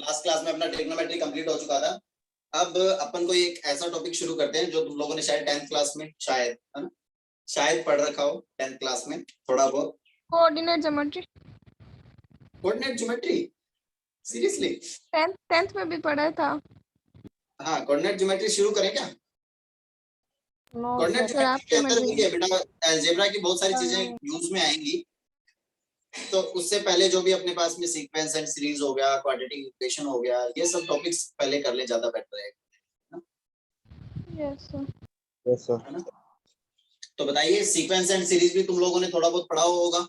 Last class में अपना trigonometry complete हो चुका था। अब अपन को एक ऐसा टॉपिक शुरू करते हैं जो तुम लोगों ने शायद 10th क्लास में शायद पढ़ रखा हो 10th क्लास में थोड़ा बहुत। Coordinate geometry. Coordinate geometry seriously 10th में भी पढ़ा था। हाँ, कोऑर्डिनेट ज्योमेट्री शुरू करें क्या? नो कोऑर्डिनेट सर, ज्योमेट्री के आफ्टर अंदर में देखिए बेटा, अलजेब्रा की बहुत सारी चीजें यूज में आएंगी। तो उससे पहले जो भी अपने पास में सीक्वेंस एंड सीरीज हो गया, क्वाड्रेटिक इक्वेशन हो गया, ये सब टॉपिक्स पहले कर ले, ज्यादा बेटर रहेगा। Yes sir. है ना? तो बताइए, सीक्वेंस एंड सीरीज भी तुम लोगों ने थोड़ा बहुत पढ़ा हुआ होगा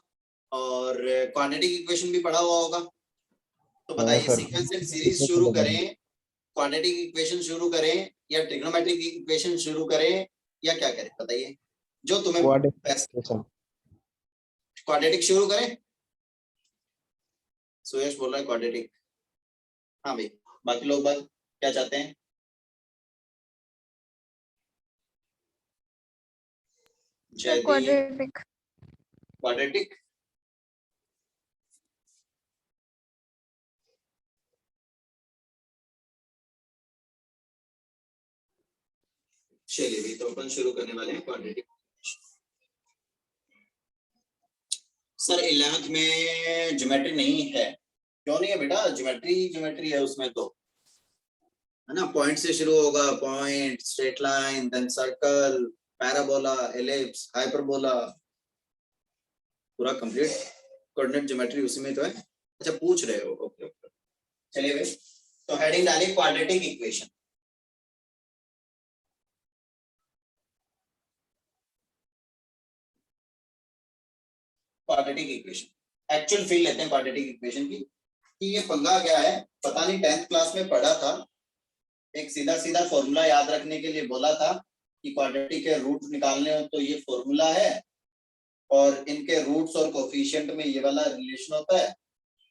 और क्वाड्रेटिक इक्वेशन भी पढ़ा हुआ होगा। तो बताइए, सीक्वेंस एंड सीरीज शुरू करें, क्वाड्रेटिक इक्वेशन शुरू करें, या ट्रिग्नोमेट्रिक इक्वेशन शुरू करें, या क्या करें? बताइए जो तुम्हें बेस्ट। क्वाड्रेटिक शुरू करें? सुयश बोल रहा है क्वाड्रेटिक। हाँ भाई, बाकी लोग बात क्या चाहते हैं? क्वाड्रेटिक। क्वाड्रेटिक चलिए भाई, तो अपन शुरू करने वाले हैं क्वाड्रेटिक। सर 11th में ज्योमेट्री नहीं है। क्यों नहीं है बेटा? ज्योमेट्री है उसमें तो, है ना। पॉइंट से शुरू होगा, point, straight line, then circle, parabola, ellipse, hyperbola, पूरा कंप्लीट कोऑर्डिनेट ज्योमेट्री उसी में तो है। अच्छा, पूछ रहे हो? ओके ओके, चलिए भाई, तो हेडिंग डालिए quadratic equation. Quadratic equation actual feel लेते हैं क्वाड्रेटिक इक्वेशन की, कि ये पंगा क्या है। पता नहीं 10th क्लास में पढ़ा था, एक सीधा सीधा फॉर्मूला याद रखने के लिए बोला था कि क्वाड्रेटिक के रूट निकालने हो तो ये फॉर्मूला है, और इनके रूट्स और कोफिशिएंट में ये वाला रिलेशन होता है,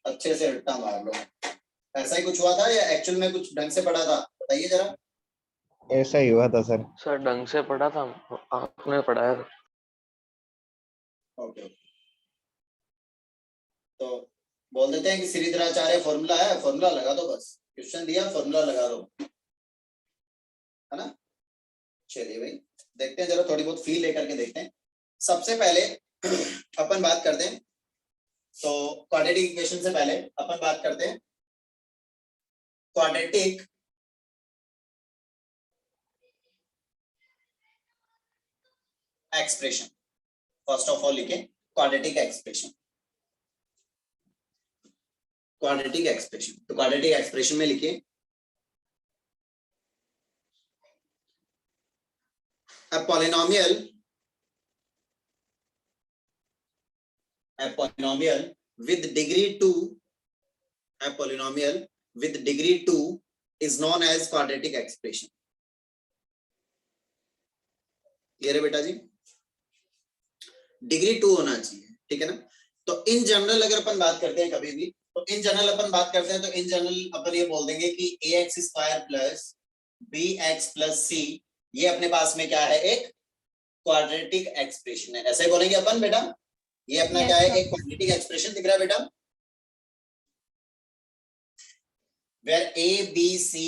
अच्छे से रट्टा मार लो। ऐसा ही कुछ हुआ था या एक्चुअल में कुछ ढंग से पढ़ा था? बताइए जरा। ऐसा ही हुआ था सर। सर ढंग से पढ़ा था, आपने पढ़ाया था। ओके, तो बोल देते हैं कि श्रीधराचार्य फॉर्मूला है, फॉर्मूला लगा दो, बस क्वेश्चन दिया फॉर्मूला लगा दो, है ना। चलिए भाई, देखते हैं जरा, थोड़ी बहुत फील लेकर के देखते हैं। सबसे पहले अपन बात करते हैं, तो क्वाड्रेटिक इक्वेशन से पहले अपन बात करते हैं quadratic expression. First of all लिखें क्वाड्रेटिक एक्सप्रेशन। क्वाड्रेटिक एक्सप्रेशन, तो क्वाड्रेटिक एक्सप्रेशन में लिखिए a polynomial with degree 2, a polynomial with degree 2 is known as quadratic expression। Clear है बेटा जी? डिग्री 2 होना चाहिए, ठीक है ना। तो इन जनरल अगर अपन बात करते हैं कभी भी, तो इन जनरल अपन बात करते हैं, तो इन जनरल अपन ये बोल देंगे कि ax square plus bx plus c, ये अपने पास में क्या है? एक क्वाड्रेटिक एक्सप्रेशन है। ऐसे बोलेंगे अपन बेटा, ये अपना क्या है? एक क्वाड्रेटिक एक्सप्रेशन दिख रहा है बेटा, where a b c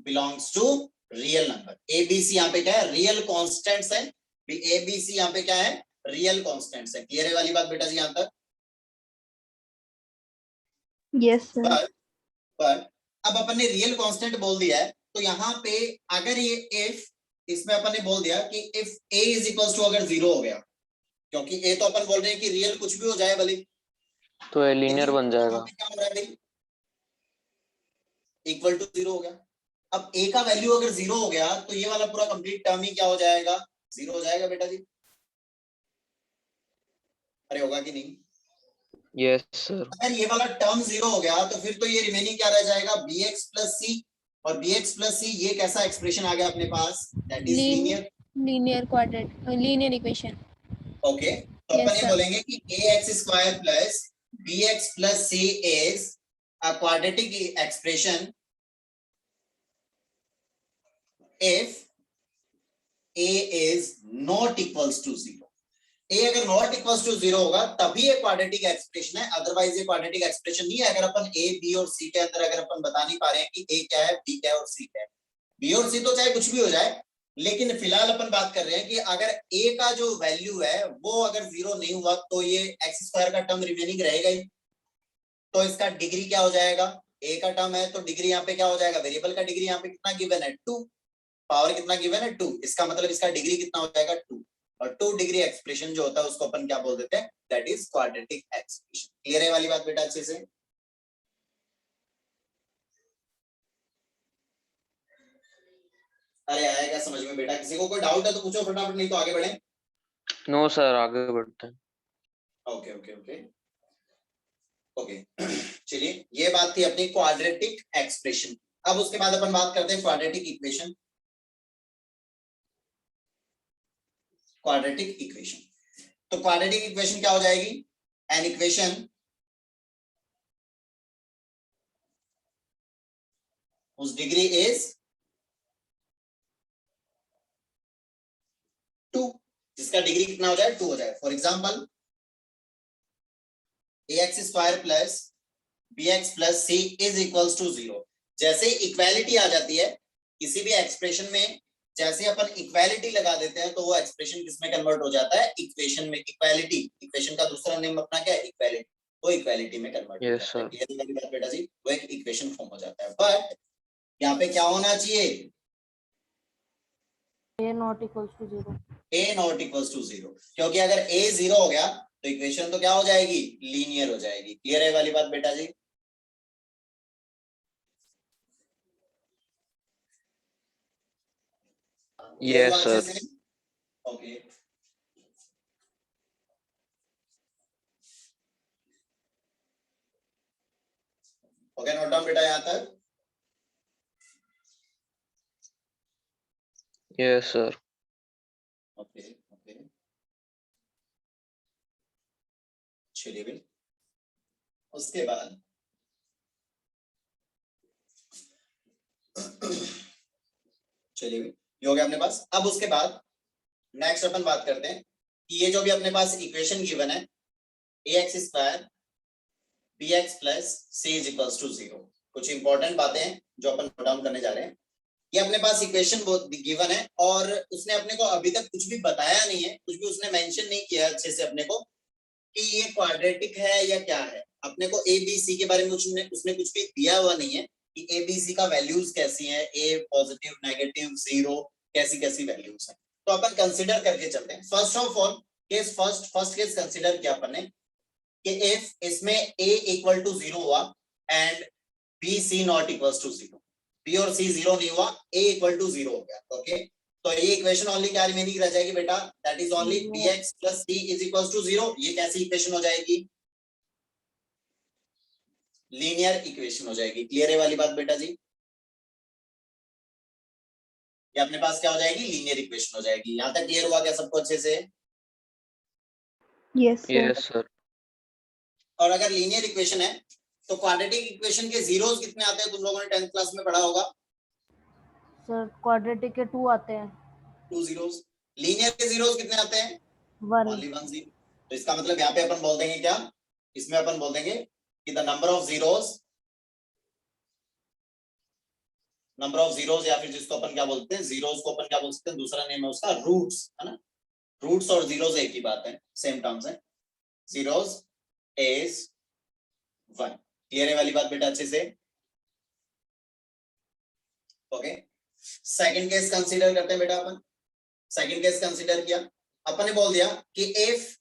belongs to real number. a b c यहाँ पे क्या है? रियल कॉन्स्टेंट्स है। a b c यहाँ पे क्या है? रियल कॉन्स्टेंट्स है। क्लियर है वाली बात बेटा जी यहाँ तक? Yes sir. पर अब अपन ने रियल कांस्टेंट बोल दिया है, तो यहाँ पे अगर ये इफ, इसमें अपन ने बोल दिया कि if a is equal to अगर 0 हो गया, क्योंकि a तो अपन बोल रहे हैं कि रियल कुछ भी हो जाए भले, तो ये लीनियर बन जाएगा। क्या हो रहा है भाई? इक्वल टू 0 हो गया। अब a का वैल्यू अगर 0 हो गया तो ये वाला पूरा कंप्लीट टर्म ही क्या हो जाएगा? 0 हो जाएगा बेटा जी। अरे होगा कि नहीं? Yes sir. अगर ये वाला टर्म 0 हो गया तो फिर तो ये रिमेनिंग क्या रह जाएगा? bx प्लस c, और bx प्लस c ये कैसा एक्सप्रेशन आ गया अपने पास? That is linear quadratic linear equation. Okay, तो अपन ये बोलेंगे कि ax square plus bx plus c is a quadratic expression if a is not equals to 0। A अगर नॉट इक्वल्स टू 0 होगा तभी ये क्वाड्रेटिक एक्सप्रेशन है, अदरवाइज ये क्वाड्रेटिक एक्सप्रेशन नहीं है। अगर अपन ए बी और सी के अंदर अगर अपन बता नहीं पा रहे हैं कि ए क्या है, बी क्या है और सी क्या है, बी और सी तो चाहे कुछ भी हो जाए, लेकिन फिलहाल अपन बात कर रहे हैं कि अगर ए का जो वैल्यू है वो अगर 0 नहीं हुआ तो ये एक्स स्क्वायर का टर्म रिमेनिंग रहेगा ही, तो इसका डिग्री क्या हो जाएगा, ए का टर्म है तो डिग्री यहाँ पे क्या हो जाएगा, वेरिएबल का डिग्री यहाँ पे कितना गिवन है 2, पावर कितना गिवन है 2, इसका मतलब इसका डिग्री कितना हो जाएगा 2, और 2 डिग्री एक्सप्रेशन जो होता है उसको अपन क्या बोल देते हैं, that is quadratic expression. Clear है वाली बात बेटा अच्छे से? अरे आएगा समझ में बेटा, किसी को कोई डाउट है तो पूछो फटाफट, नहीं तो आगे बढ़े। नो सर, आगे बढ़ते हैं। ओके ओके ओके ओके चलिए, ये बात थी अपनी क्वाड्रेटिक एक्सप्रेशन। अब उसके बाद अपन बात करते हैं क्वाड्रेटिक इक्वेशन। क्वाड्रेटिक इक्वेशन, तो क्वाड्रेटिक इक्वेशन क्या हो जाएगी, an equation whose degree is 2, जिसका डिग्री कितना हो जाए 2 हो जाए। For example ax square plus bx plus c is equals to 0। जैसे इक्वालिटी आ जाती है किसी भी एक्सप्रेशन में, जैसे अपन इक्वालिटी लगा देते हैं तो वो एक्सप्रेशन किसमें कन्वर्ट हो जाता है, इक्वेशन में। इक्वालिटी, इक्वेशन का दूसरा नेम अपना क्या है, इक्वालिटी, वो इक्वालिटी में कन्वर्ट हो जाता है। क्लियर है बेटा जी, वो एक इक्वेशन फॉर्म हो जाता है। बट यहाँ पे क्या होना चाहिए, a not equals to 0, a not equals to 0, क्योंकि अगर a 0 हो गया तो इक्वेशन तो क्या हो जाएगी, लीनियर हो जाएगी। क्लियर है वाली बात बेटा जी? Yes sir. Okay okay, note down बेटा यहाँ तक। Yes sir. ओके ओके चलिए भाई, उसके बाद चलिए भाई, ये हो गया अपने पास। अब उसके बाद नेक्स्ट अपन बात करते हैं कि ये जो भी अपने पास इक्वेशन गिवन है, ax square bx plus c is equals to 0, कुछ इंपॉर्टेंट बातें हैं जो अपन नोट डाउन करने जा रहे हैं। ये अपने पास इक्वेशन गिवन है और उसने अपने को अभी तक कुछ भी बताया नहीं है, कुछ भी उसने मेंशन नहीं किया अच्छे से अपने को कि ये क्वाड्रेटिक है या क्या है। अपने को ए बी सी के बारे में उसने कुछ भी दिया हुआ नहीं है कि ए बी सी का वैल्यूज कैसी है, ए पॉजिटिव नेगेटिव 0 कैसी कैसी वैल्यूज है। तो अपन कंसीडर करके चलते हैं। First of all case first case consider किया अपन ने कि इफ इसमें a इक्वल टू 0 हुआ and B C not equals to 0, B और सी 0 नहीं हुआ, a इक्वल टू 0 हो गया। ओके, तो ये इक्वेशन ओनली क्या रिमेनिंग रह जाएगी बेटा, that is only bx plus c is equals to 0। ये कैसी इक्वेशन हो जाएगी, लीनियर इक्वेशन हो जाएगी। क्लियर है वाली बात बेटा जी? ये अपने पास क्या हो जाएगी, लीनियर इक्वेशन हो जाएगी। यहां तक क्लियर हुआ क्या सबको अच्छे से? Yes yes sir. और अगर लीनियर इक्वेशन है तो क्वाड्रेटिक इक्वेशन के जीरोस कितने आते हैं, तुम लोगों ने 10th क्लास में पढ़ा होगा। सर क्वाड्रेटिक के 2 आते हैं, 2 जीरोस। लीनियर के जीरोस कितने आते हैं, 1, ओनली 1 जीरो। तो इसका मतलब यहाँ पे अपन बोल देंगे क्या, इसमें अपन बोल देंगे कि द नंबर ऑफ जीरोस या फिर जिसको अपन क्या बोलते हैं, जीरोस को अपन क्या बोल सकते हैं, दूसरा नेम है उसका रूट्स, है ना। रूट्स और जीरोस एक ही बात है, सेम टर्म्स है। Zeros is 1। क्लियर है वाली बात बेटा अच्छे से? ओके, सेकंड केस कंसीडर करते हैं बेटा अपन। सेकंड केस कंसीडर किया, अपन ने बोल दिया कि if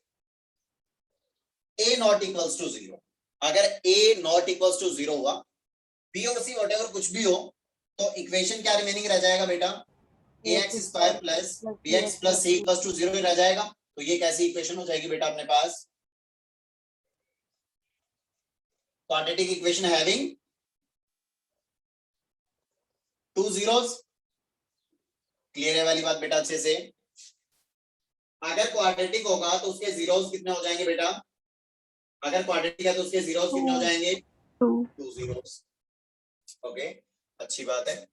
a not equals to 0, अगर a नॉट इक्वल्स टू 0 हुआ, b और c व्हाटएवर कुछ भी हो, तो इक्वेशन क्या रिमेनिंग रह जाएगा बेटा, ax square plus bx plus c equals to 0 रह जाएगा। तो ये कैसी इक्वेशन हो जाएगी बेटा अपने पास, quadratic equation having 2 zeros। Clear है वाली बात बेटा अच्छे से? अगर क्वाड्रेटिक होगा तो उसके जीरोस कितने हो जाएंगे बेटा, अगर क्वाड्रेटिक है तो उसके जीरोस कितने हो जाएंगे, 2 zeros। ओके, अच्छी बात है।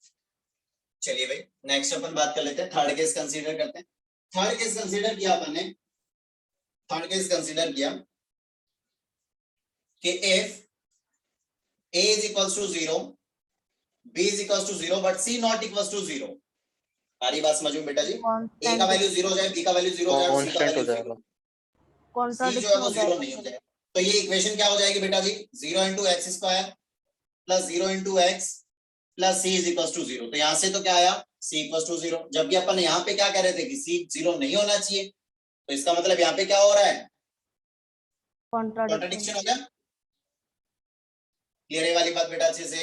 चलिए भाई नेक्स्ट अपन बात कर लेते हैं, थर्ड केस कंसीडर करते हैं। थर्ड केस कंसीडर किया अपन ने थर्ड केस कंसीडर किया कि if a is equals to 0, b is equals to 0 but c not equals to 0। सारी बात समझ में बेटा जी, a का वैल्यू 0 हो जाए, b का वैल्यू 0 हो जाए और c का कांस्टेंट हो वैल्यू 0, जाएगा। c जो है वो 0 नहीं हो जाएगा। तो ये इक्वेशन क्या हो जाएगी बेटा जी, 0 into x square plus 0 into x plus c is equals to 0। तो यहाँ से तो क्या आया, c equals to 0, जबकि अपन यहाँ पे क्या कह रहे थे कि c 0 नहीं होना चाहिए। तो इसका मतलब यहाँ पे क्या हो रहा है, कॉन्ट्रडिक्शन हो गया। क्लियर है वाली बात बेटा अच्छे से,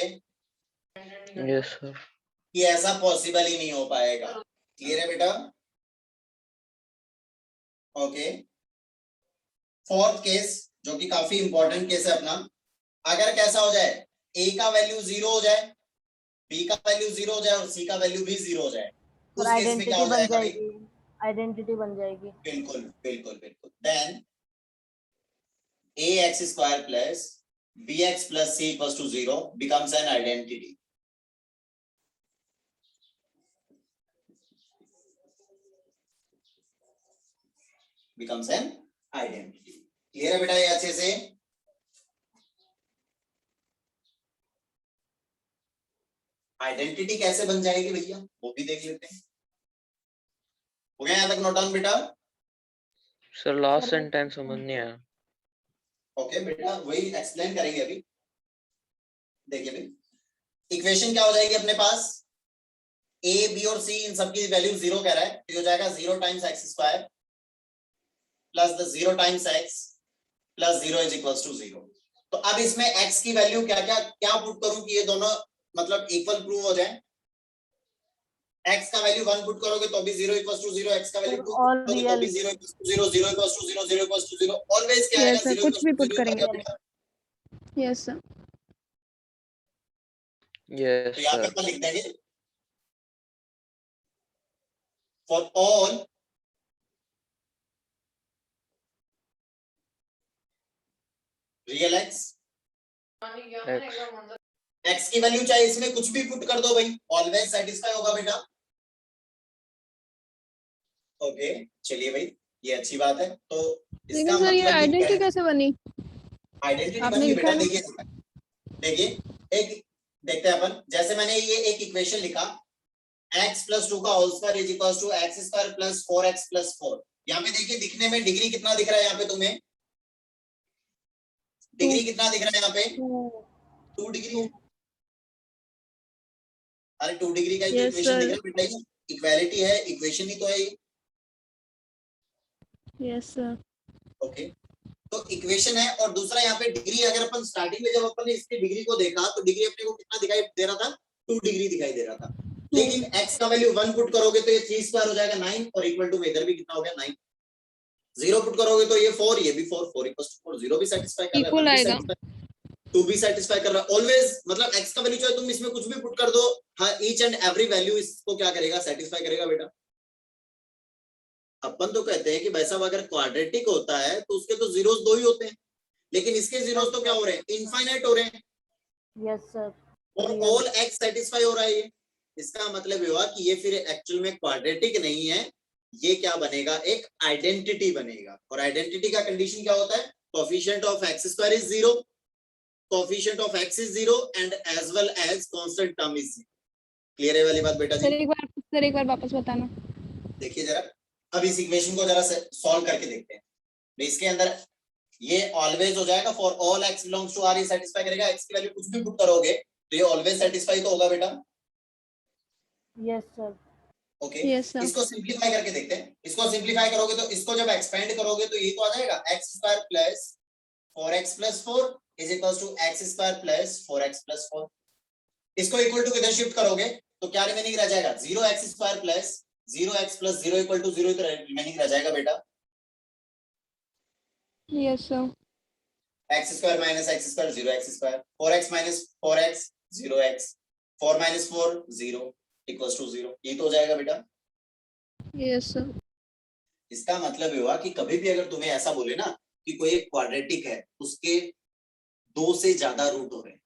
यस सर। कि ऐसा पॉसिबल ही नहीं हो पाएगा। क्लियर है बेटा, ओके। फोर्थ केस जो कि काफी इंपॉर्टेंट केस है अपना, अगर कैसा हो जाए, a का वैल्यू 0 हो जाए, b का वैल्यू 0 हो जाए और c का वैल्यू भी 0 हो जाए, उस केस में क्या हो जाएगा भाई, आइडेंटिटी बन जाएगी। बिल्कुल बिल्कुल बिल्कुल। Then ax square plus bx plus c equals to 0 becomes an identity। becomes an identity। Clear है बेटा ये अच्छे से। आइडेंटिटी कैसे बन जाएगी भैया वो भी देख लेते हैं। हो गया यहाँ तक नोट डाउन बेटा? सर लास्ट सेंटेंस समझ नहीं आया। ओके बेटा वही एक्सप्लेन करेंगे अभी। देखिए भाई इक्वेशन क्या हो जाएगी अपने पास, a b और c इन सबकी वैल्यू 0 कह रहा है, तो हो जाएगा 0 times x square plus the 0 times x plus 0 is equals to 0। तो अब इसमें x की वैल्यू क्या क्या क्या पुट करूं कि ये दोनों मतलब इक्वल प्रूव हो जाए। x का वैल्यू 1 पुट करोगे तो भी 0 इक्वल्स टू 0, x का वैल्यू 2 करोगे तो भी 0 equals to 0, 0 equals to 0, 0 equals to 0, always क्या आएगा 0 कुछ भी पुट करेंगे। बेटा। Yes sir. यस तो यहाँ पे सर। अपन लिख देंगे for all real x x की वैल्यू चाहे इसमें कुछ भी पुट कर दो भाई, ऑलवेज सेटिस्फाई होगा बेटा। ओके चलिए भाई ये अच्छी बात है। तो इसका लेकिन सर ये मतलब आइडेंटिटी कैसे बनी? आइडेंटिटी आपने बनी लिखा बेटा। है ना? देखिए एक देखते हैं अपन, जैसे मैंने ये एक इक्वेशन लिखा x प्लस 2 का whole square is equals to x square plus 4x plus 4। यहाँ पे देखिए दिखने में डिग्री कितना दिख रहा है, यहाँ पे तुम्हें डिग्री कितना दिख रहा है, यहाँ पे 2 डिग्री है। अरे 2 डिग्री का Yes, इक्वेशन दिख sir. रहा है बेटा, ये इक्वालिटी है, इक्वेशन ही तो है ये। Yes sir. ओके तो इक्वेशन है और दूसरा यहाँ पे डिग्री, अगर अपन स्टार्टिंग में जब अपन ने इसकी डिग्री को देखा तो डिग्री अपने को कितना दिखाई दे रहा था, 2 डिग्री दिखाई दे रहा था। लेकिन x का वैल्यू 1 पुट करोगे तो ये 3 स्क्वायर हो जाएगा 9 और इक्वल टू इधर भी कितना हो गया 9। 0 पुट करोगे तो ये 4, ये भी 4, 4 इक्वल्स टू 4, 0 भी सेटिस्फाई कर रहा है, Equal 1 भी आएगा। satisfy, 2 भी सेटिस्फाई कर रहा है। ऑलवेज मतलब x का वैल्यू चाहे तुम इसमें कुछ भी पुट कर दो, हाँ ईच एंड एवरी वैल्यू इसको क्या करेगा, सेटिस्फाई करेगा बेटा। अपन तो कहते हैं कि भाई साहब अगर क्वाड्रेटिक होता है तो उसके तो जीरोस 2 ही होते हैं, लेकिन इसके जीरोस तो क्या हो रहे हैं, इनफाइनाइट हो रहे हैं। Yes sir. और ऑल x सेटिस्फाई हो रहा है ये। इसका मतलब ये हुआ कि ये फिर एक्चुअल में क्वाड्रेटिक नहीं है, ये क्या बनेगा, एक आइडेंटिटी बनेगा। और आइडेंटिटी का कंडीशन क्या होता है, coefficient of x square is 0, coefficient of x is 0 and as well as constant term is 0। Clear है वाली बात बेटा जी? सर एक बार वापस बताना। देखिए जरा अब इस इक्वेशन को जरा सॉल्व करके देखते हैं। तो इसके अंदर ये ऑलवेज हो जाएगा, for all x belongs to r, ये सेटिस्फाई करेगा। x की वैल्यू कुछ भी पुट करोगे तो ये ऑलवेज सेटिस्फाई तो होगा बेटा। Yes sir. Okay Yes, sir. इसको सिंपलीफाई करके देखते हैं। इसको सिंपलीफाई करोगे तो इसको जब एक्सपेंड करोगे तो ये तो आ जाएगा x square plus 4x plus 4 is equals to x square plus 4x plus 4। इसको इक्वल टू किधर शिफ्ट करोगे तो क्या रिमेनिंग रह जाएगा, 0x square plus 0x plus 0 equal to 0 remaining रह जाएगा बेटा। Yes sir. x square minus x square 0x square, 4x minus 4x 0x, 4 minus 4 0 equals to 0, ये तो हो जाएगा बेटा। Yes sir. इसका मतलब ये हुआ कि कभी भी अगर तुम्हें ऐसा बोले ना कि कोई एक क्वाड्रेटिक है, उसके 2 से ज्यादा रूट हो रहे हैं,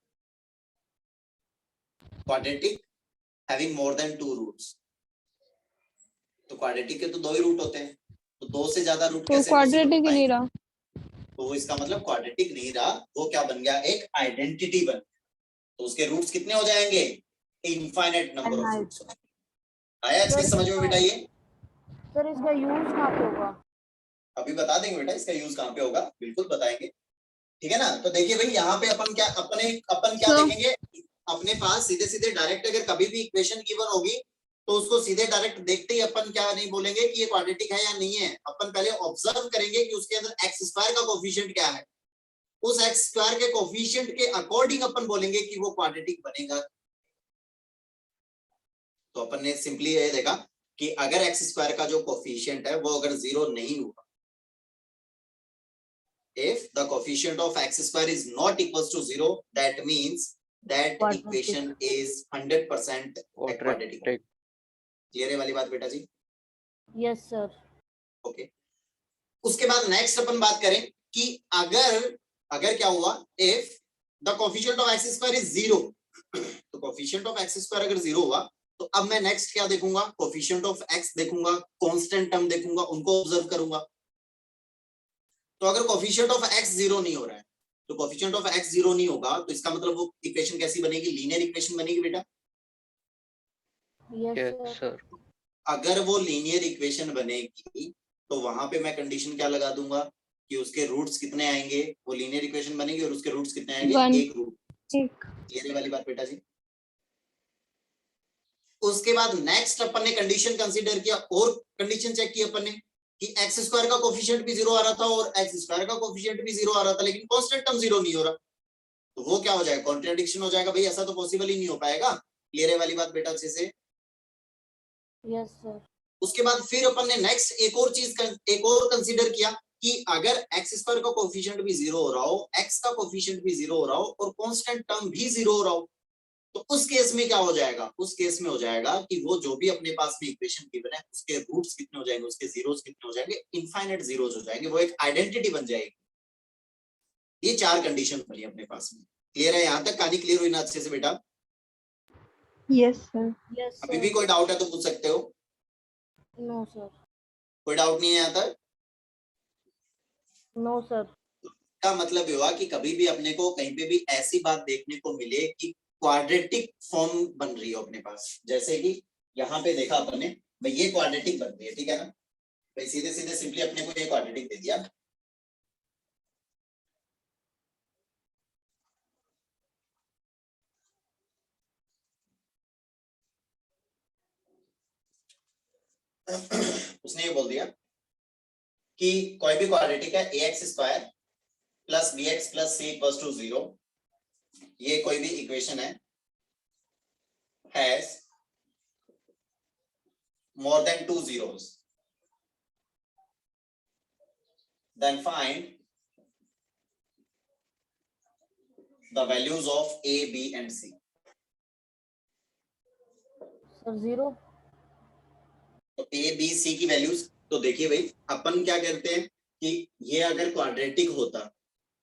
quadratic having more than 2 roots, तो क्वाड्रेटिक के तो 2 ही रूट होते हैं। तो 2 से ज्यादा रूट तो कैसे क्वाड्रेटिक ही possible नहीं पाएंगे? रहा। तो इसका मतलब क्वाड्रेटिक नहीं रहा, वो क्या बन गया, एक आइडेंटिटी बन गया। तो उसके रूट्स कितने हो जाएंगे, इनफाइनाइट नंबर ऑफ रूट्स। आया अच्छे से समझ में बेटा ये? सर इसका यूज कहाँ पे होगा? अभी बता देंगे बेटा इसका यूज कहाँ पे होगा, बिल्कुल बताएंगे। ठीक है ना? तो देखिए भाई यहाँ पे अपन क्या तो देखेंगे, अपने पास सीधे सीधे डायरेक्ट अगर कभी भी इक्वेशन गिवन होगी तो उसको सीधे डायरेक्ट देखते ही अपन क्या नहीं बोलेंगे कि ये क्वाड्रेटिक है या नहीं है। अपन पहले ऑब्जर्व करेंगे कि उसके अंदर एक्स स्क्वायर का कोफिशिएंट क्या है, उस एक्स स्क्वायर के कोफिशिएंट के अकॉर्डिंग अपन बोलेंगे कि वो क्वाड्रेटिक बनेगा। तो अपन ने सिंपली ये देखा कि अगर एक्स स्क्वायर का जो कोफिशिएंट है वो अगर 0 नहीं हुआ, if the coefficient of x square is not equals to 0, that means that Quadratic. equation is 100% quadratic. Quadratic. Clear है वाली बात बेटा जी? Yes sir. ओके। उसके बाद नेक्स्ट अपन बात करें कि अगर क्या हुआ, if the coefficient of x square is 0, तो coefficient of x square अगर 0 हुआ तो अब मैं नेक्स्ट क्या देखूंगा, coefficient of x देखूंगा, कांस्टेंट टर्म देखूंगा, उनको ऑब्जर्व करूंगा। तो अगर कोफिशिएंट ऑफ x 0 नहीं हो रहा है, तो कोफिशिएंट ऑफ x 0 नहीं होगा तो इसका मतलब वो इक्वेशन कैसी बनेगी, लीनियर इक्वेशन बनेगी बेटा। Yes yes sir. सर। अगर वो लीनियर इक्वेशन बनेगी तो वहां पे मैं कंडीशन क्या लगा दूंगा कि उसके रूट्स कितने आएंगे, वो लीनियर इक्वेशन बनेगी और उसके रूट्स कितने आएंगे, 1 एक रूट। एक। ये वाली बात बेटा जी। उसके बाद नेक्स्ट अपन ने कंडीशन कंसीडर किया और कंडीशन चेक की अपन ने कि एक्स स्क्वायर का कोफिशिएंट भी 0 आ रहा था और एक्स स्क्वायर का कोफिशिएंट भी 0 आ रहा था, लेकिन कांस्टेंट टर्म 0 नहीं हो रहा। तो वो क्या हो जाएगा, कॉन्ट्रडिक्शन हो जाएगा। भाई ऐसा तो पॉसिबल ही नहीं हो पाएगा। क्लियर है वाली बात बेटा अच्छे से? Yes sir. उसके बाद फिर अपन ने नेक्स्ट एक और कंसीडर किया कि अगर एक्स स्क्वायर का कोफिशिएंट भी 0 हो रहा हो, एक्स का कोफिशिएंट भी 0 हो रहा हो और कांस्टेंट टर्म भी 0 हो रहा हो, तो उस केस में क्या हो जाएगा, उस केस में हो जाएगा कि वो जो भी अपने पास में इक्वेशन गिवन है उसके रूट्स कितने हो जाएंगे, उसके जीरोस कितने हो जाएंगे, इनफाइनाइट जीरोस हो जाएंगे, वो एक आइडेंटिटी बन जाएगी। ये 4 कंडीशन बनी अपने पास में। क्लियर है? यहां तक कहानी क्लियर हुई ना अच्छे से बेटा? Yes sir. यस अभी भी कोई डाउट है तो पूछ सकते हो। No sir. कोई डाउट नहीं है यहाँ तक? No sir. का मतलब ये हुआ कि कभी भी अपने को कहीं पे भी ऐसी बात देखने को मिले कि क्वाड्रेटिक फॉर्म बन रही हो अपने पास, जैसे कि यहाँ पे देखा अपन ने भाई ये क्वाड्रेटिक बन रही है, ठीक है ना भाई, सीधे सीधे सिंपली अपने को ये क्वाड्रेटिक दे दिया। उसने ये बोल दिया कि कोई भी क्वाड्रेटिक है ax square plus bx plus c equals to 0, ये कोई भी इक्वेशन है has more than 2 zeros, then find the values of a, b and c. Sir 0। तो a, b, c की वैल्यूज, तो देखिए भाई अपन क्या करते हैं कि ये अगर क्वाड्रेटिक होता,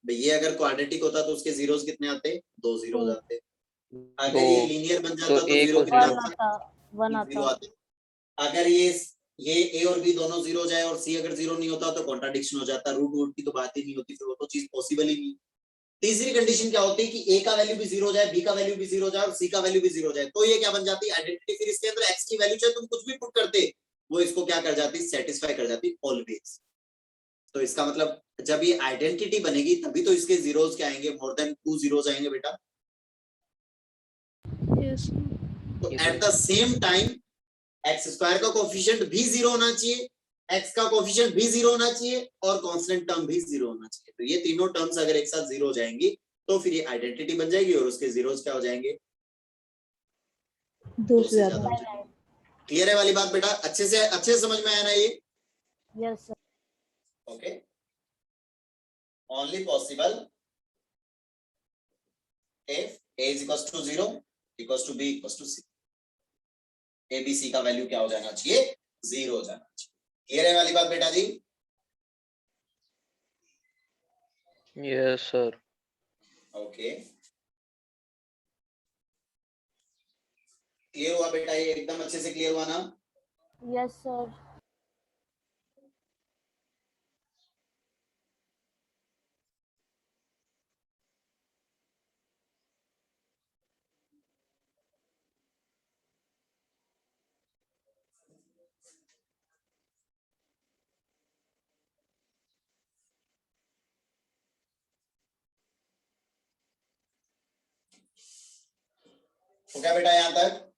भाई ये अगर क्वाड्रेटिक होता तो उसके जीरोस कितने आते, 2 जीरोस आते। अगर ये लीनियर बन जाता तो एक जीरो और कितना वन आता, आता। 1 जीरो आता। आता। अगर ये a और b दोनों जीरो जाए और c अगर जीरो नहीं होता तो कॉन्ट्राडिक्शन हो जाता, रूट की तो बात ही नहीं होती, फिर वो तो चीज पॉसिबल ही नहीं। तीसरी कंडीशन क्या होती है कि a का वैल्यू भी 0 हो जाए, b का वैल्यू भी 0 हो जाए और c का वैल्यू भी 0 हो जाए, तो ये क्या बन जाती है, आइडेंटिटी। फिर इसके अंदर x की वैल्यू चाहे तुम कुछ भी पुट करते, वो इसको क्या कर जाती, सेटिस्फाई कर जाती ऑलवेज। तो इसका मतलब जब ये आइडेंटिटी बनेगी तभी तो इसके जीरोस क्या आएंगे, मोर देन 2 जीरोस आएंगे बेटा। यस तो eight the same time x square का कोफिशिएंट भी 0 होना चाहिए, x का कोफिशिएंट भी 0 होना चाहिए और कांस्टेंट टर्म भी 0 होना चाहिए। तो ये तीनों टर्म्स अगर एक साथ 0 हो जाएंगी तो फिर ये आइडेंटिटी बन जाएगी और उसके जीरोस क्या हो जाएंगे, 2 से ज्यादा हो जाएंगे। क्लियर है वाली बात बेटा? अच्छे से समझ में आया ना ये? Yes sir. Okay. Only possible if a is equals to 0, equals to b equals to c, a b c का वैल्यू क्या हो जाना चाहिए, 0 हो जाना चाहिए। क्लियर है वाली बात बेटा जी? Yes sir. ओके, क्लियर हुआ बेटा? ये एकदम अच्छे से क्लियर हुआ ना? Yes sir. हो गया बेटा यहाँ तक?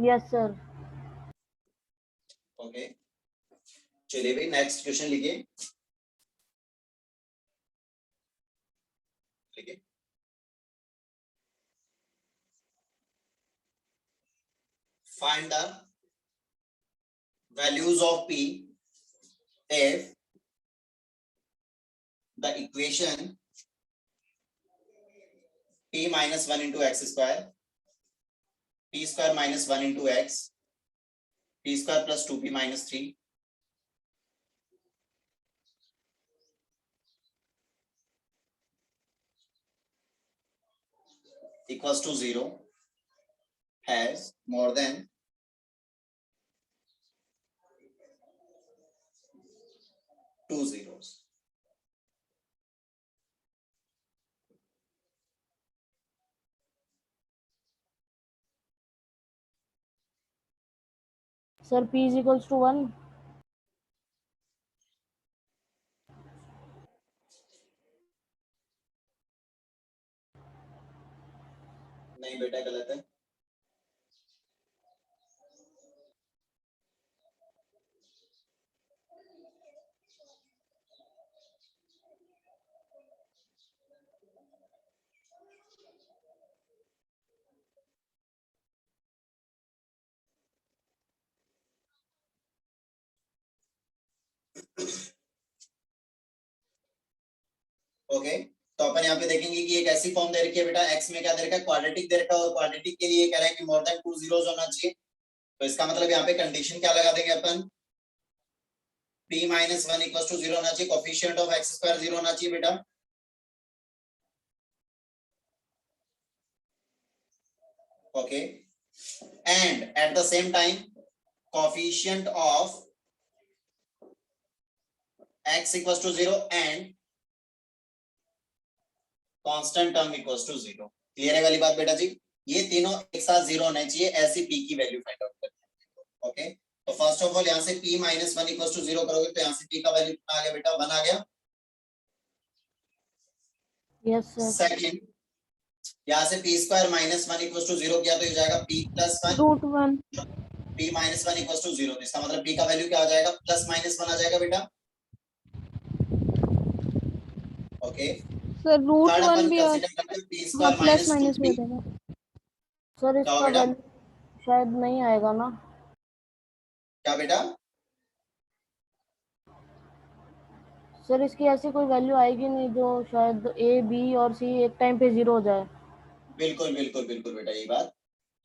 Yes sir. ओके, चलिए भाई नेक्स्ट क्वेश्चन लिखिए। लिखिए। Find the values of p if the equation p minus 1 into x square, p square minus 1 into x, p square plus 2p minus 3 equals to 0 has more than two zeros. Sir p is equals to 1। नहीं बेटा गलत है। Okay, तो अपन यहाँ पे देखेंगे कि एक ऐसी फॉर्म दे रखी है बेटा, x में क्या दे रखा है, क्वाड्रेटिक दे रखा है, और क्वाड्रेटिक के लिए कह रहा है कि मोर देन 2 zeros होना चाहिए। तो इसका मतलब यहाँ पे कंडीशन क्या लगा देंगे अपन, p minus 1 equals to 0 होना चाहिए, कोफिशिएंट ऑफ x स्क्वायर 0 होना चाहिए बेटा। Okay, and at the same time coefficient of x equals to 0 and constant term equals to 0। Clear है वाली बात बेटा जी? ये तीनों एक साथ 0 होने चाहिए, ऐसी p की वैल्यू फाइंड आउट करनी है। ओके, तो फर्स्ट ऑफ ऑल यहाँ से p minus 1 इक्वल्स टू 0 करोगे तो यहाँ से p का वैल्यू कितना आ गया बेटा, 1 आ गया। Yes sir. सेकंड, यहाँ से p square minus 1 equals to 0 किया तो ये हो जाएगा p plus 1, root 1। p minus 1 equals to 0, तो इसका मतलब p का वैल्यू क्या आ जाएगा, प्लस माइनस 1 आ जाएगा बेटा। ओके, सर रूट थर्ड 1 अपन भी कंसीडर करते हैं p हाँ स्क्वायर प्लस माइनस माइनस भी 2p। हो जाएगा। सर क्या हो इसका बेटा, वैल्यू शायद नहीं आएगा ना। क्या बेटा? सर इसकी ऐसी कोई वैल्यू आएगी नहीं जो शायद a b और c एक टाइम पे 0 हो जाए। बिल्कुल बिल्कुल बिल्कुल बेटा, यही बात।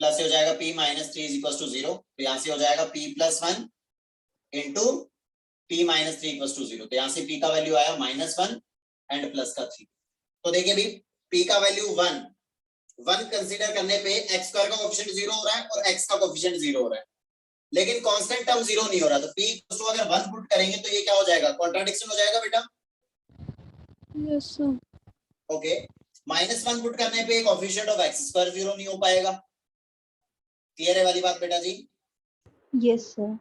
प्लस हो जाएगा p minus 3 is equal to 0, तो यहाँ से हो जाएगा p plus 1 into p minus 3 equal to 0, तो यहाँ से p का वैल्यू आया -1 एंड प्लस का 3। तो देखिए भाई, p का वैल्यू 1 कंसीडर करने पे x स्क्वायर का कोएफिशिएंट 0 हो रहा है और x का कोएफिशिएंट 0 हो रहा है, लेकिन कांस्टेंट टर्म 0 नहीं हो रहा। तो p को अगर 1 पुट करेंगे तो ये क्या हो जाएगा, कॉन्ट्राडिक्शन हो जाएगा बेटा। Yes sir. ओके, -1 पुट करने पे कोएफिशिएंट ऑफ x स्क्वायर 0 नहीं हो पाएगा। क्लियर है वाली बात बेटा जी? Yes sir.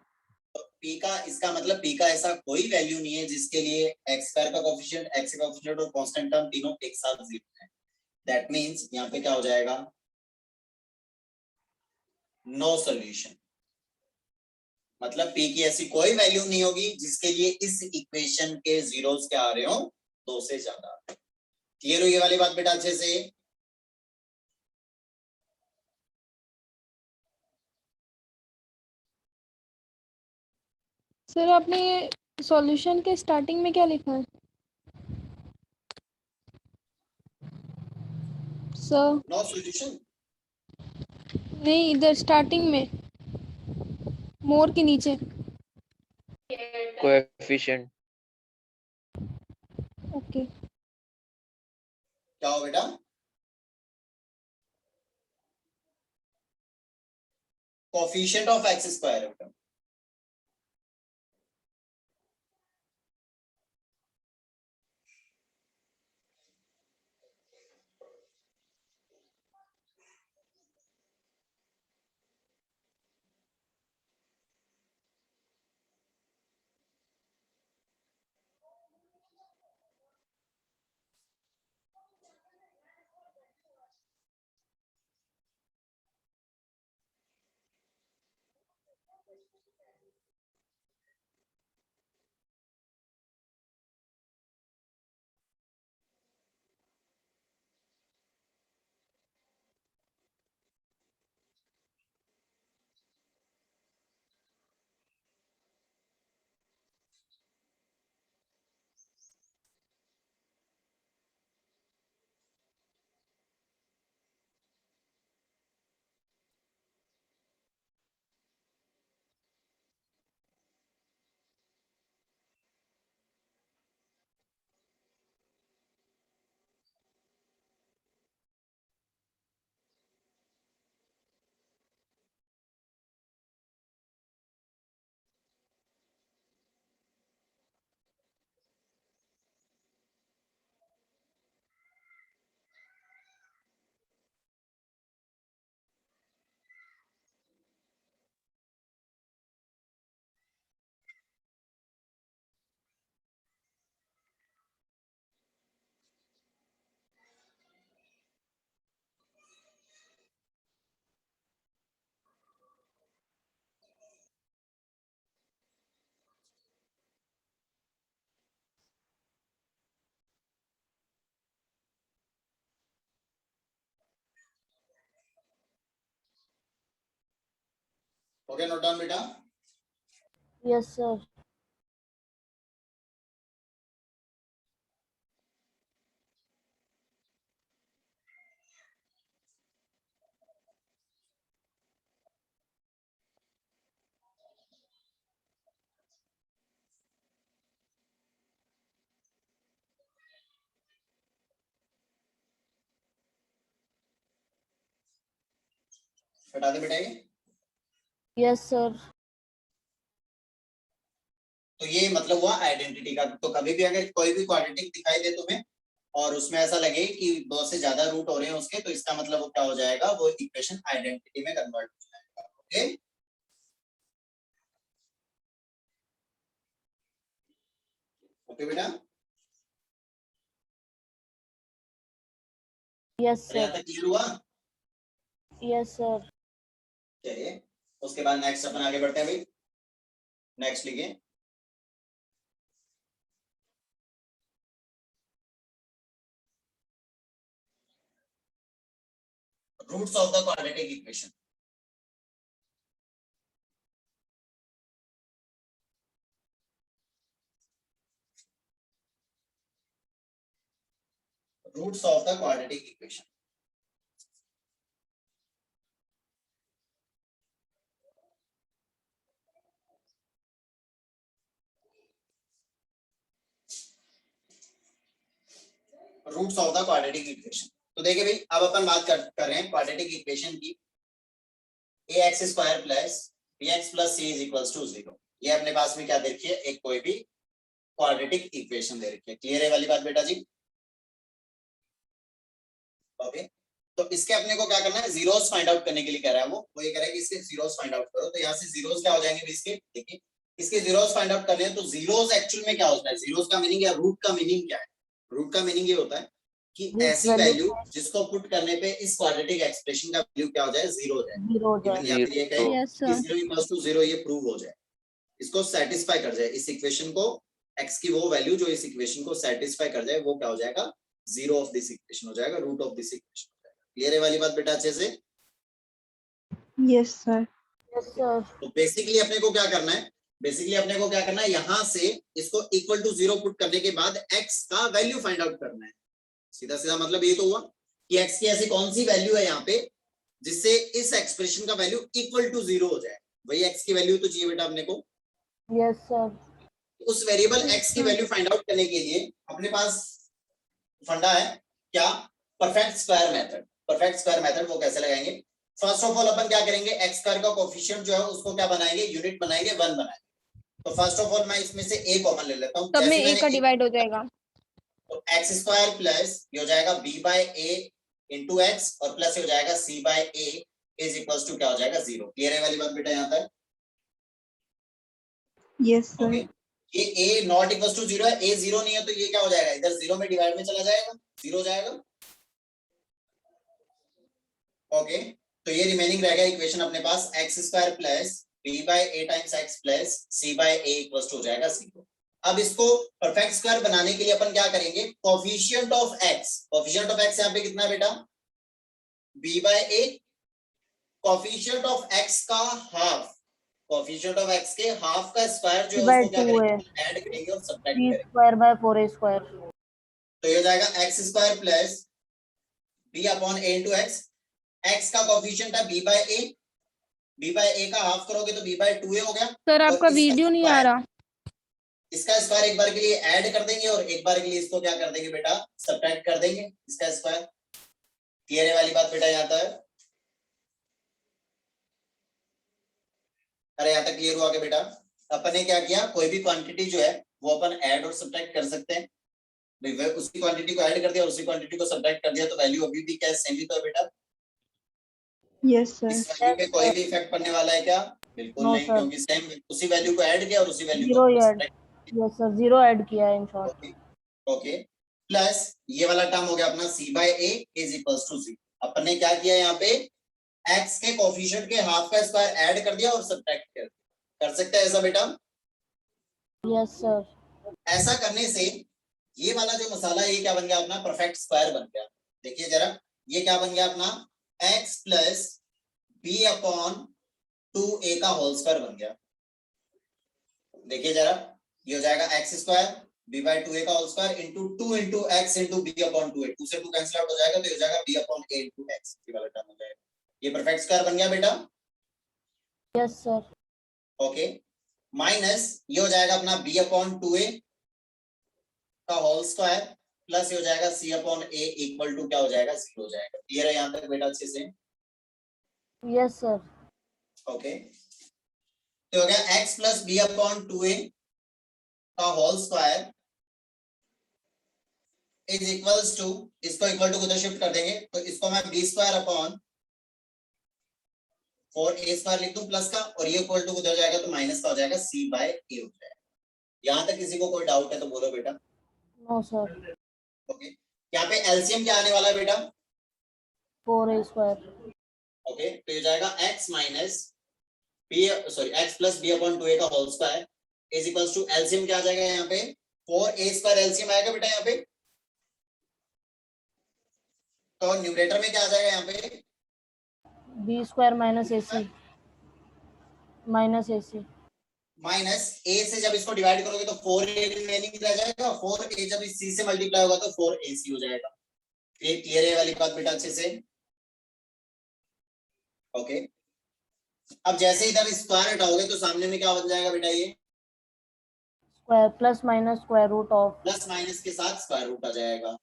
तो p का, इसका मतलब p का ऐसा कोई वैल्यू नहीं है जिसके लिए x स्क्वायर का कोएफिशिएंट, x का कोएफिशिएंट और कांस्टेंट टर्म तीनों एक साथ 0 है। दैट मींस यहाँ पे क्या हो जाएगा, नो सॉल्यूशन। मतलब p की ऐसी कोई वैल्यू नहीं होगी जिसके लिए इस इक्वेशन के जीरोस क्या आ रहे हो, 2 से ज्यादा। क्लियर हुई ये वाली बात बेटा अच्छे से? सर आपने ये सॉल्यूशन के स्टार्टिंग में क्या लिखा है सर? नो सॉल्यूशन, नहीं, इधर स्टार्टिंग में मोर के नीचे। कोएफिशिएंट। ओके। क्या हो बेटा, कोएफिशिएंट ऑफ x स्क्वायर है बेटा। ओके, नोट डाउन बेटा। Yes sir. हटा दे बेटा ये। Yes sir. तो ये मतलब हुआ आइडेंटिटी का। तो कभी भी अगर कोई भी क्वाड्रेटिक दिखाई दे तुम्हें और उसमें ऐसा लगे कि दो से ज्यादा रूट हो रहे हैं उसके, तो इसका मतलब वो क्या हो जाएगा, वो इक्वेशन आइडेंटिटी में कन्वर्ट हो जाएगा। ओके, ओके बेटा। यस और यहाँ सर। तक क्लियर हुआ? Yes sir. चलिए, उसके बाद नेक्स्ट अपन आगे बढ़ते हैं भाई। नेक्स्ट लिखिए, roots of the quadratic equation. Roots of the quadratic equation. Roots of the quadratic equation. तो देखिए भाई, अब अपन बात कर रहे हैं क्वाड्रेटिक इक्वेशन की। ax square plus bx plus c is equals to 0। ये अपने पास में क्या दे रखी है, एक कोई भी क्वाड्रेटिक इक्वेशन दे रखी है। क्लियर है वाली बात बेटा जी? ओके, तो इसके अपने को क्या करना है, जीरोस फाइंड आउट करने के लिए कह रहा है वो ये कह रहा है कि इसके जीरोस फाइंड आउट करो। तो यहाँ से जीरोस क्या हो जाएंगे भी इसके, देखिए इसके जीरोस फाइंड आउट करने हैं। तो जीरोस एक्चुअल में क्या होता है, जीरोस का मीनिंग या रूट का मीनिंग क्या है? रूट का मीनिंग ये होता है कि जिस ऐसी वैल्यू वैल्यू जिसको पुट करने पे इस क्वाड्रेटिक एक्सप्रेशन का वैल्यू क्या हो जाए, जीरो हो जाए। जीरो हो इवन यहाँ जाए। पे ये कहे यस कि सर। 0 इक्वल्स टू 0 ये प्रूव हो जाए, इसको सेटिस्फाई कर जाए, इस इक्वेशन को x की वो वैल्यू जो इस इक्वेशन को सेटिस्फाई कर जाए, वो क्या हो जाएगा, जीरो ऑफ दिस इक्वेशन हो जाएगा, रूट ऑफ दिस इक्वेशन हो जाएगा। क्लियर है वाली बात बेटा अच्छे से? Yes sir. Yes sir. तो बेसिकली अपने को क्या करना है, बेसिकली अपने को क्या करना है, यहां से इसको इक्वल टू 0 पुट करने के बाद x का वैल्यू फाइंड आउट करना है। सीधा सीधा मतलब ये तो हुआ कि x की ऐसी कौन सी वैल्यू है यहाँ पे जिससे इस एक्सप्रेशन का वैल्यू इक्वल टू 0 हो जाए। वही x की वैल्यू तो चाहिए बेटा अपने को। Yes sir. उस वेरिएबल x की वैल्यू फाइंड आउट करने के लिए अपने पास फंडा है क्या, perfect square method. Perfect square method वो कैसे लगाएंगे, फर्स्ट ऑफ ऑल अपन क्या करेंगे, एक्स स्क्वायर का कोफिशिएंट जो है उसको क्या बनाएंगे, यूनिट बनाएंगे, 1 बनाएंगे। तो फर्स्ट ऑफ ऑल मैं इसमें से a कॉमन ले लेता हूं, तब में जैसे ए मैंने का डिवाइड हो जाएगा। तो एक्स स्क्वायर प्लस ये हो जाएगा b by a into x और प्लस हो जाएगा c by a is equals to क्या हो जाएगा, 0। क्लियर है वाली बात बेटा यहाँ तक? यस ओके, ये a नॉट इक्वल्स टू 0 है, a 0 नहीं है तो ये क्या हो जाएगा, इधर 0 में डिवाइड में चला जाएगा, 0 हो जाएगा। ओके, तो ये रिमेनिंग रहेगा इक्वेशन अपने पास x square plus b by a times x plus c by a equal to हो जाएगा 0। अब इसको परफेक्ट स्क्वायर बनाने के लिए अपन क्या करेंगे, coefficient of x, coefficient of x यहाँ पे कितना है बेटा, b by a, coefficient of x का हाफ, कोफिशिएंट ऑफ एक्स के हाफ का स्क्वायर जो है उसको क्या करेंगे, ऐड करेंगे और सब्ट्रैक्ट बी करेंगे। Square by 4a square. तो ये हो जाएगा x square plus b upon a into x. X का कोफिशिएंट है b by a, b by a का हाफ करोगे तो b बाय 2a हो गया। सर आपका वीडियो नहीं आ रहा। इसका स्क्वायर एक बार के लिए ऐड कर देंगे और एक बार के लिए इसको क्या कर देंगे बेटा, सब्ट्रैक्ट कर देंगे इसका स्क्वायर। क्लियर है वाली बात बेटा यहाँ तक? अरे यहाँ तक क्लियर हुआ कि बेटा? अपन ने क्या किया, कोई भी क्वांटिटी जो है वो अपन ऐड और सब्ट्रैक्ट कर सकते हैं। उसी क्वांटिटी को ऐड कर दिया और उसी क्वांटिटी को सब्ट्रैक्ट कर दिया तो वैल्यू अभी भी क्या सेम ही तो है बेटा। Yes sir. इस वैल्यू पे कोई भी इफेक्ट पड़ने वाला है क्या? बिल्कुल नो नहीं, सर। क्योंकि सेम उसी वैल्यू को ऐड किया और उसी वैल्यू जीरो को add. Subtract. Yes sir, zero add किया है इन शॉर्ट। ओके, प्लस ये वाला टर्म हो गया अपना c by a is equals to 0। अपन ने क्या किया यहाँ पे, x के कोफिशिएंट के हाफ का स्क्वायर ऐड कर दिया और सब्ट्रैक्ट कर दिया। कर सकते हैं ऐसा बेटा? Yes sir. ऐसा करने से ये वाला जो मसाला ये क्या बन गया अपना, परफेक्ट स्क्वायर बन गया। देखिए जरा, ये क्या बन गया अपना, x plus b upon 2a का होल स्क्वायर बन गया। देखिए जरा, ये हो जाएगा x square b by 2a का whole square into 2 into x into b upon 2a, 2 से 2 कैंसिल आउट हो जाएगा तो ये हो जाएगा b upon a into x, ये वाला टर्म हो जाएगा। ये परफेक्ट स्क्वायर बन गया बेटा। Yes sir. ओके, माइनस ये हो जाएगा अपना b अपॉन 2a का होल स्क्वायर प्लस ये हो जाएगा c upon a equal to क्या हो जाएगा, 0 हो जाएगा। क्लियर है यहाँ तक बेटा अच्छे से? Yes sir. ओके, तो हो गया x plus b upon 2a का whole square is equals to, इसको इक्वल टू उधर शिफ्ट कर देंगे तो इसको मैं b square upon 4a square लिख दूं प्लस का, और ये इक्वल टू उधर जाएगा तो माइनस का हो जाएगा c बाय a हो जाएगा। यहाँ तक किसी को कोई डाउट है तो बोलो बेटा। No sir. ओके, यहाँ पे एलसीएम क्या आने वाला है बेटा? 4a square. ओके, तो ये जाएगा x minus b, sorry x plus b upon 2a का whole square is equals to LCM क्या आ जाएगा यहाँ पे 4a स्क्वायर, एलसीएम आएगा बेटा यहाँ पे, तो न्यूमरेटर में क्या आ जाएगा यहाँ पे b square minus ac minus a से जब इसको डिवाइड करोगे तो 4a रिमेनिंग रह जाएगा, 4a जब इस c से मल्टीप्लाई होगा तो 4ac हो जाएगा। ये क्लियर है वाली बात बेटा अच्छे से? ओके, अब जैसे इधर स्क्वायर हटाओगे तो सामने में क्या बन जाएगा बेटा? ये square plus minus square root of, plus minus के साथ स्क्वायर रूट आ जाएगा।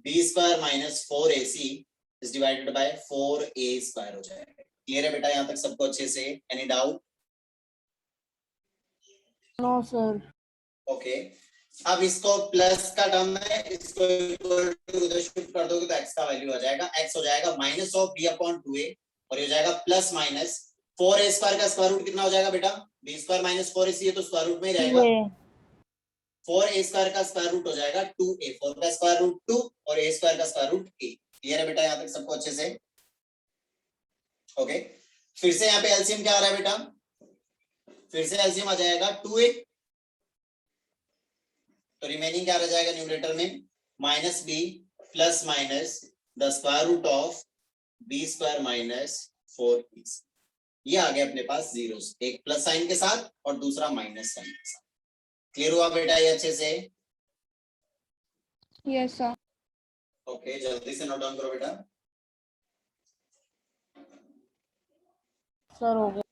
b square minus 4ac is divided by 4a square हो जाएगा। क्लियर है बेटा यहाँ तक सबको अच्छे से? Any doubt? No sir. Okay, अब इसको प्लस का टर्म है, इसको इक्वल टू उधर शिफ्ट कर दोगे तो x का वैल्यू आ जाएगा, x हो जाएगा minus of b upon 2a और ये हो जाएगा प्लस माइनस 4a स्क्वायर का स्क्वायर रूट कितना हो जाएगा बेटा? b स्क्वायर माइनस 4ac है तो स्क्वायर रूट में ही रहेगा। 4a स्क्वायर का स्क्वायर रूट हो जाएगा 2a, 4 का स्क्वायर रूट 2 और a स्क्वायर का स्क्वायर रूट a। क्लियर है बेटा यहाँ तक सबको अच्छे से? ओके, फिर से यहाँ पे एलसीएम क्या आ रहा है बेटा? फिर से एलसीएम आ जाएगा 2a, तो रिमेनिंग क्या रह जाएगा न्यूमरेटर में? Minus b plus minus the square root of b square minus 4ac। ये आ गया अपने पास जीरोस, एक प्लस साइन के साथ और दूसरा माइनस साइन के साथ। क्लियर हुआ बेटा ये अच्छे से? Yes sir. ओके, जल्दी से नोट डाउन करो बेटा। सर हो गया।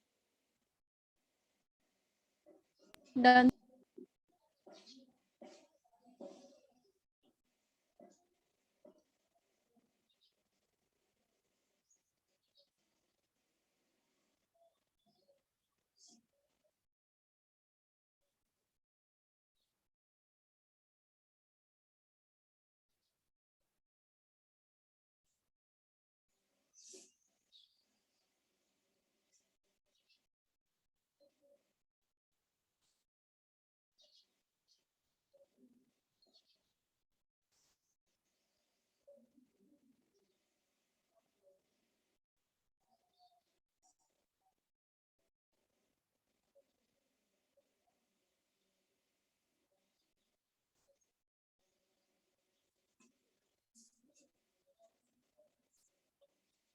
डन।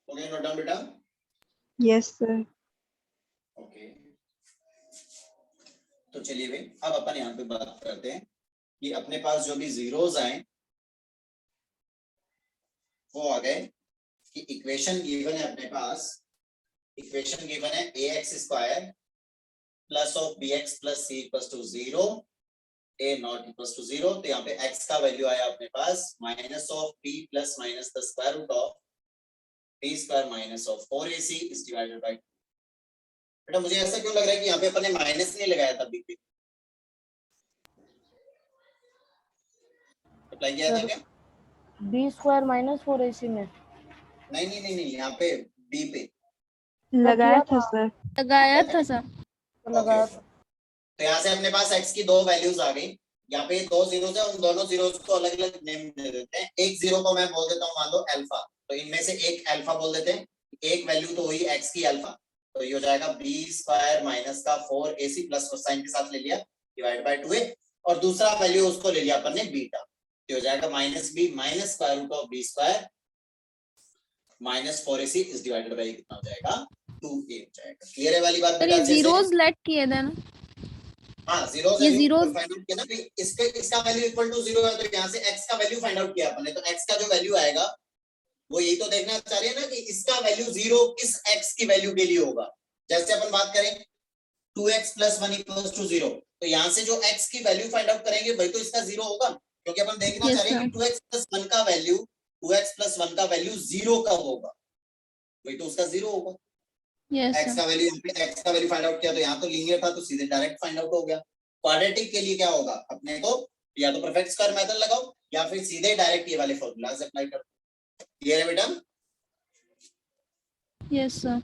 ओके, नोट डाउन बेटा। Yes sir. ओके, तो चलिए भाई अब अपन यहाँ पे बात करते हैं कि अपने पास जो भी जीरोस आए वो आ गए कि इक्वेशन गिवन है अपने पास, इक्वेशन गिवन है ax square plus of bx plus c equals to 0, a not equals to 0। तो यहाँ पे x का वैल्यू आया अपने पास minus of b plus minus the square root of b square minus of 4ac is divided by. बेटा मुझे ऐसा क्यों लग रहा है कि यहाँ पे अपन ने माइनस नहीं लगाया था b पे? अप्लाई किया था क्या? b स्क्वायर माइनस 4ac में नहीं, यहाँ पे b पे लगाया था सर। लगाया था सर। तो लगाया था। तो यहाँ से अपने पास x की दो वैल्यूज आ गई। यहाँ पे दो जीरोस है, उन दोनों जीरोस को अलग अलग नेम दे देते हैं। एक जीरो को मैं बोल देता हूँ मान लो अल्फा, तो इनमें से एक अल्फा बोल देते हैं। एक वैल्यू तो हुई x की अल्फा, तो ये हो जाएगा b स्क्वायर माइनस का 4ac प्लस साइन के साथ ले लिया डिवाइड बाय 2a, और दूसरा वैल्यू उसको ले लिया अपन ने बीटा, तो हो जाएगा minus b minus square root of b square minus 4ac is divided by कितना हो जाएगा 2a हो जाएगा। क्लियर है वाली बात सर बेटा? ये जीरोस लेट किए थे ना? हाँ, जीरोस ये zeros- फाइंड आउट किया ना, इसका वैल्यू इक्वल टू 0 है, तो यहाँ से x का वैल्यू फाइंड आउट किया अपन ने, तो x का जो वैल्यू आएगा वो यही तो देखना चाह रहे हैं ना कि इसका वैल्यू 0 किस x की वैल्यू के लिए होगा। जैसे अपन बात करें 2x + 1 = 0, तो यहाँ से जो x की वैल्यू फाइंड आउट करेंगे वही तो इसका 0 होगा, क्योंकि अपन देखना Yes, चाह रहे हैं कि 2x + 1 का वैल्यू 0 कब होगा, वही तो उसका 0 होगा। यस x का वैल्यू x का वैल्यू फाइंड आउट किया, तो यहाँ तो लीनियर था तो सीधे डायरेक्ट फाइंड आउट हो गया। क्वाड्रेटिक के लिए क्या होगा, अपने को या तो परफेक्ट स्क्वायर मेथड लगाओ या फिर सीधे डायरेक्ट ये वाले फॉर्मूलाज अप्लाई करो। क्लियर है बेटा? Yes sir.